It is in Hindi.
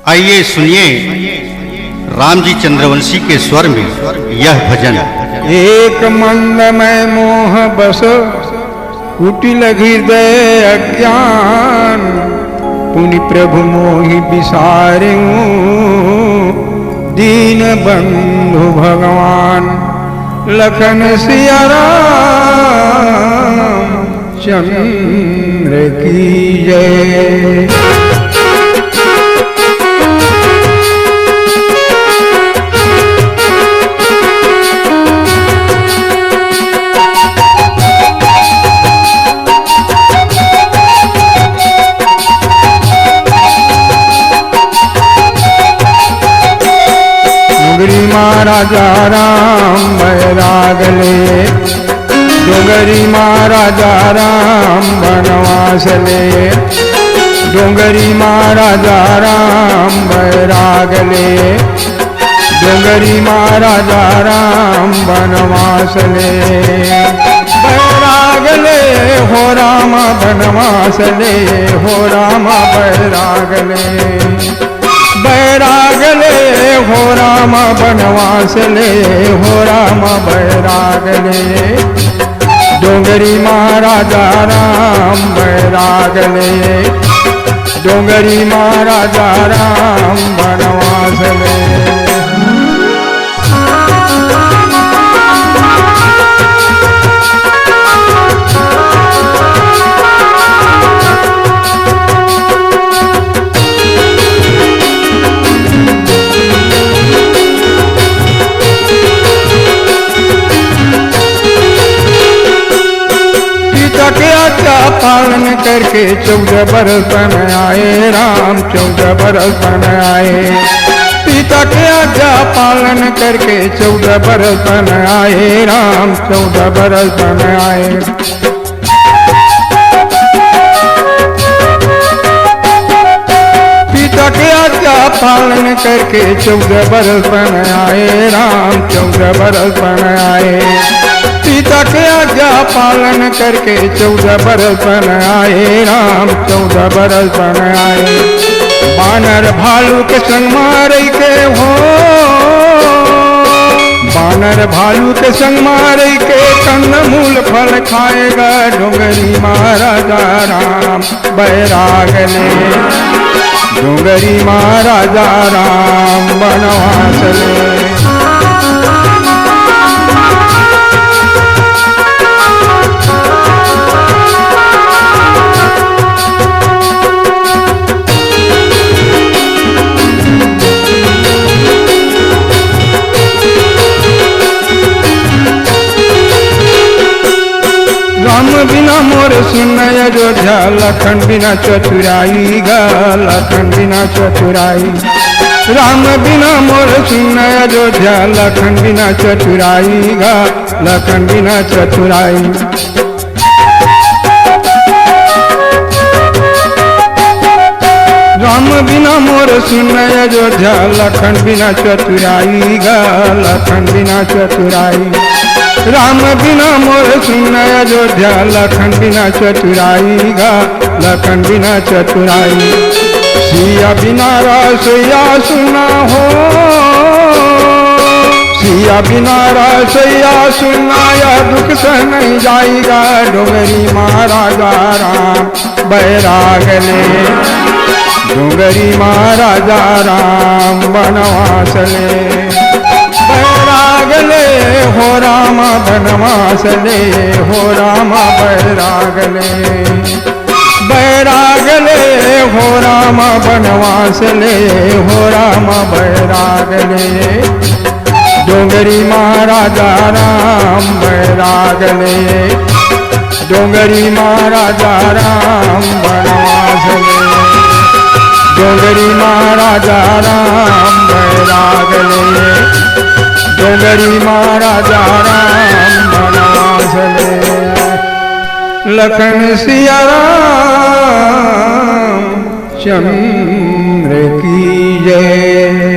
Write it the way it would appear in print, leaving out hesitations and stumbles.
आइए सुनिए राम जी चंद्रवंशी के स्वर में यह भजन। एक मंदमय मोह बस कुटिल हृदय अज्ञान, पुनि प्रभु मोहि बिसारे दीन बंधु भगवान। लखन सिया राम चंद्र की जय। महाराजा राम बैराग ले, डोंगरी महाराजा राम बनवास ले। डोंगरी महाराजा राम बैराग ले, डोंगरी महाराजा राम बनवास ले। बैराग ले हो राम बनवास ले, हो राम बैराग ले। बैराग ले हो राम बनवास ले, हो राम बैराग ले। डोंगरी महाराजा राम बैराग ले, डोंगरी महाराजा राम बनवास ले। पालन करके 14 बरस बन आए राम, 14 बरस बन आए। पिता के आज्ञा पालन करके 14 बरस बन आए राम, 14 बरस बन आए। पिता के आज्ञा पालन करके 14 बरस बन आए राम, 14 बरस बन आए। पिता के आज्ञा पालन करके 14 बरस बन आए राम, 14 बरस बन आए। बानर भालू के संग मारे के हो, बानर भालू के संग मारे के कंदमूल फल खाएगा। डोंगरी महाराजा राम बैराग ले, डोंगरी महाराजा राम बनवास ले। राम बिना मोर सुन अयोध्या, लखन बिना चतुराई गा, लखन बिना चतुराई। राम बिना मोर सुन अयोध्या, लखन बिना चतुराई गा, लखन बिना चतुराई। राम बिना मोर सुन अयोध्या, लखन बिना चतुराई गा, लखन बिना चतुराई। राम बिना मोर सुन अयोध्या, लखन बिना चतुराई गा, लखन बिना चतुराई। सिया बिना रसैया सुना हो, सिया बिना रसैया सुना या दुख से नहीं जाएगा। डोंगरी महाराजा राम बैराग ले, डोंगरी महाराजा राम बनवास ले। बैराग ले हो राम बनवास ले, हो राम बैराग ले। बैराग ले हो राम बनवास ले, हो राम बैराग ले। डोंगरी महाराजा राम बैराग ले, डोंगरी महाराजा राम बनवास ले। डोंगरी महाराजा राम बैराग ले, डोंगरी महाराजा राम बनवास ले। लखन सिया राम चंद्र की जय।